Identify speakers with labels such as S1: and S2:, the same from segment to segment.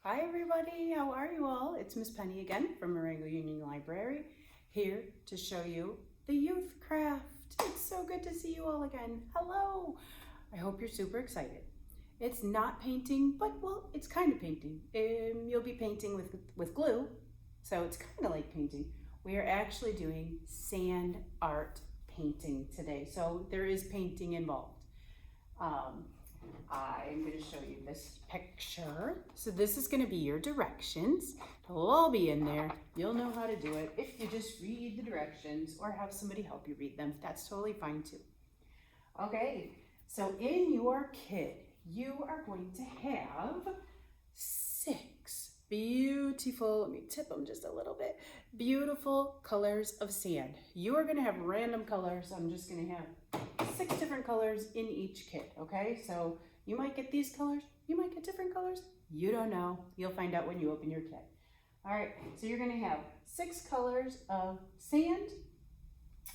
S1: Hi everybody, how are you all? It's Miss Penny again from Marengo-Union Library, here to show you the youth craft. It's so good to see you all again. Hello! I hope you're super excited. It's not painting, but well, it's kind of painting. You'll be painting with glue, so it's kind of like painting. We are actually doing sand art painting today, so there is painting involved. I'm going to show you this picture. So this is going to be your directions. It'll all be in there. You'll know how to do it if you just read the directions or have somebody help you read them. That's totally fine too. Okay, so in your kit, you are going to have 6 beautiful, let me tip them just a little bit, beautiful colors of sand. You are going to have random colors. I'm just going to have 6 different colors in each kit, okay? So you might get these colors, you might get different colors. You don't know. You'll find out when you open your kit. All right, so you're going to have 6 colors of sand.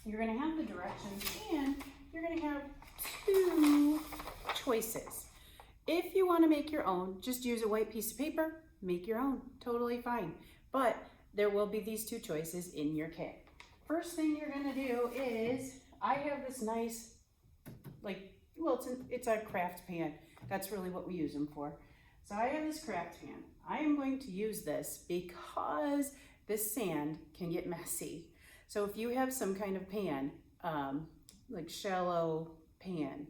S1: You're going to have the directions, and you're going to have 2 choices. If you want to make your own, just use a white piece of paper, make your own, totally fine. But there will be these 2 choices in your kit. First thing you're going to do is, I have this nice, it's a craft pan. That's really what we use them for. So I have this craft pan. I am going to use this because this sand can get messy. So if you have some kind of pan, like shallow pan,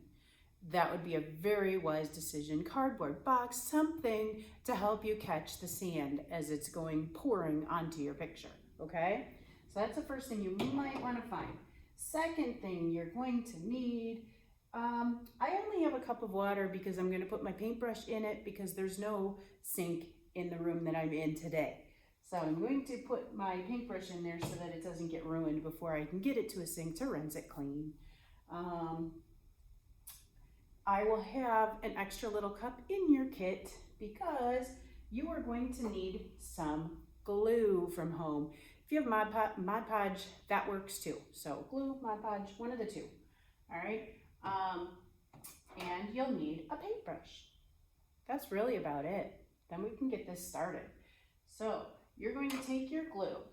S1: that would be a very wise decision. Cardboard box, something to help you catch the sand as it's pouring onto your picture, okay? So that's the first thing you might want to find. Second thing you're going to need, I only have a cup of water because I'm going to put my paintbrush in it because there's no sink in the room that I'm in today. So I'm going to put my paintbrush in there so that it doesn't get ruined before I can get it to a sink to rinse it clean. I will have an extra little cup in your kit because you are going to need some glue from home. If you have Mod Podge, that works too. So glue, Mod Podge, one of the 2. All right. And you'll need a paintbrush. That's really about it. Then we can get this started. So you're going to take your glue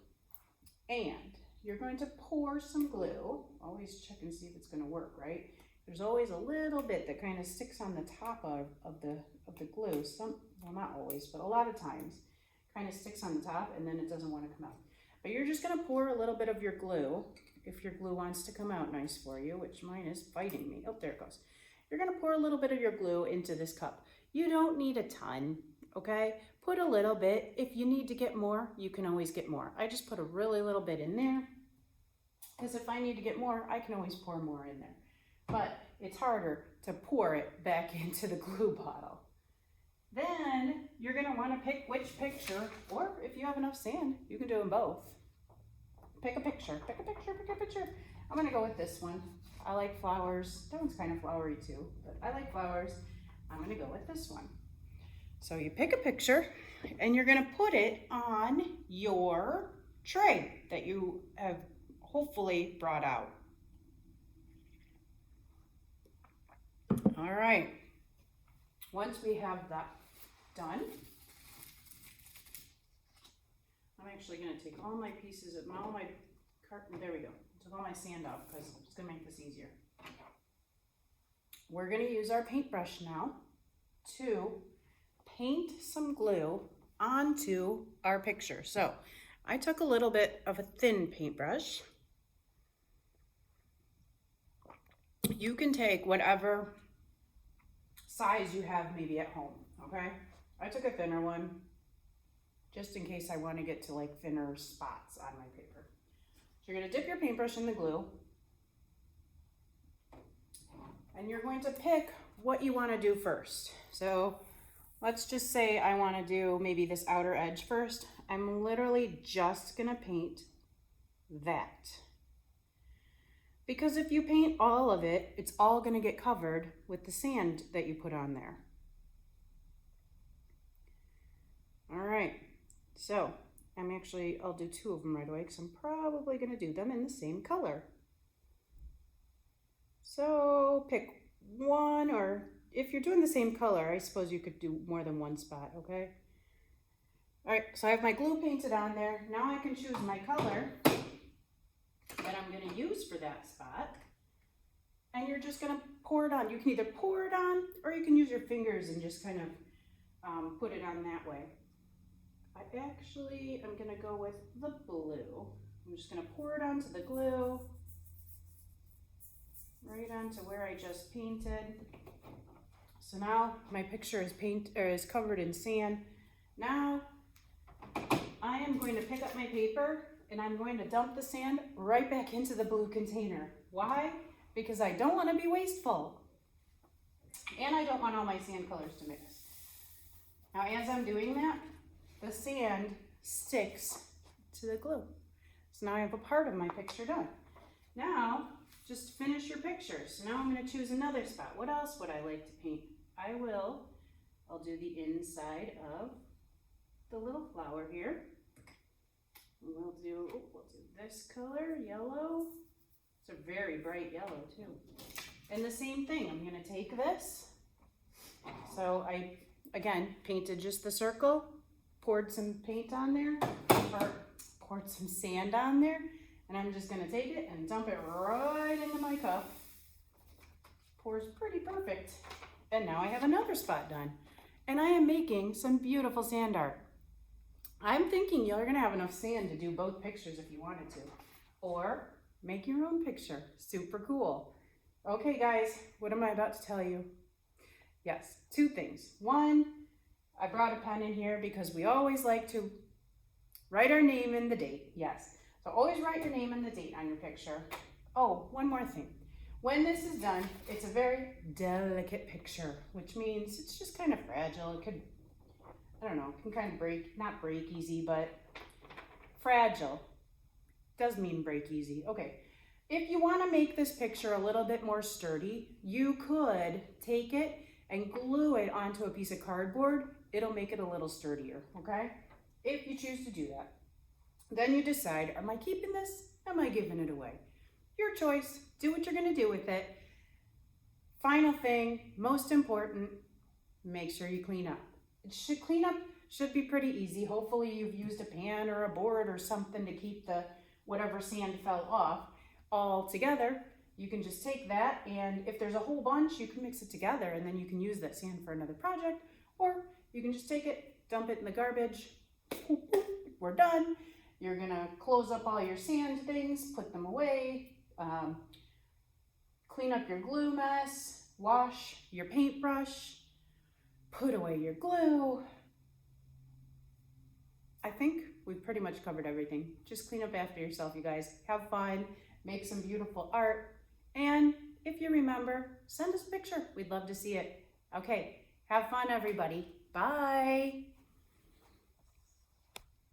S1: and you're going to pour some glue. Always check and see if it's going to work, right? There's always a little bit that kind of sticks on the top of the glue. Well, not always, but a lot of times kind of sticks on the top and then it doesn't want to come out. But you're just going to pour a little bit of your glue if your glue wants to come out nice for you, which mine is fighting me. Oh, there it goes. You're going to pour a little bit of your glue into this cup. You don't need a ton, okay? Put a little bit. If you need to get more, you can always get more. I just put a really little bit in there because if I need to get more, I can always pour more in there. But it's harder to pour it back into the glue bottle. Then you're going to want to pick which picture, or if you have enough sand, you can do them both. Pick a picture, pick a picture, pick a picture. I'm going to go with this one. I like flowers. That one's kind of flowery too, but I like flowers. I'm going to go with this one. So you pick a picture and you're going to put it on your tray that you have hopefully brought out. All right, once we have that done, I'm actually going to take all my pieces of all my carton. There we go. Took all my sand off because it's going to make this easier. We're going to use our paintbrush now to paint some glue onto our picture. So I took a little bit of a thin paintbrush. You can take whatever size you have maybe at home, okay? I took a thinner one just in case I want to get to like thinner spots on my paper. So you're going to dip your paintbrush in the glue and you're going to pick what you want to do first. So let's just say I want to do maybe this outer edge first. I'm literally just going to paint that. Because if you paint all of it, it's all going to get covered with the sand that you put on there. All right, so I'll do 2 of them right away because I'm probably going to do them in the same color. So pick one, or if you're doing the same color, I suppose you could do more than one spot, okay? All right, so I have my glue painted on there. Now I can choose my color that I'm gonna use for that spot. And you're just gonna pour it on. You can either pour it on or you can use your fingers and just kind of put it on that way. I actually am gonna go with the blue. I'm just gonna pour it onto the glue, right onto where I just painted. So now my picture is covered in sand. Now I am going to pick up my paper and I'm going to dump the sand right back into the blue container. Why? Because I don't want to be wasteful. And I don't want all my sand colors to mix. Now as I'm doing that, the sand sticks to the glue. So now I have a part of my picture done. Now, just finish your picture. So now I'm going to choose another spot. What else would I like to paint? I'll do the inside of the little flower here. We'll do this color, yellow. It's a very bright yellow too. And the same thing, I'm gonna take this. So I, again, painted just the circle, poured some paint on there, or poured some sand on there, and I'm just gonna take it and dump it right into my cup. Pours pretty perfect. And now I have another spot done. And I am making some beautiful sand art. I'm thinking you're gonna have enough sand to do both pictures if you wanted to. Or make your own picture, super cool. Okay guys, what am I about to tell you? Yes, two things. One, I brought a pen in here because we always like to write our name and the date, yes. So always write your name and the date on your picture. Oh, one more thing. When this is done, it's a very delicate picture, which means it's just kind of fragile. It could, I don't know, can kind of break, not break easy, but fragile. Does mean break easy. Okay, if you want to make this picture a little bit more sturdy, you could take it and glue it onto a piece of cardboard. It'll make it a little sturdier, okay? If you choose to do that. Then you decide, am I keeping this? Am I giving it away? Your choice. Do what you're going to do with it. Final thing, most important, make sure you clean up. Clean up should be pretty easy. Hopefully you've used a pan or a board or something to keep the whatever sand fell off all together. You can just take that, and if there's a whole bunch, you can mix it together and then you can use that sand for another project, or you can just take it, dump it in the garbage. We're done. You're gonna close up all your sand things, put them away, clean up your glue mess, wash your paintbrush, put away your glue. I think we've pretty much covered everything. Just clean up after yourself, you guys. Have fun, make some beautiful art, and if you remember, send us a picture. We'd love to see it. Okay, have fun, everybody. Bye.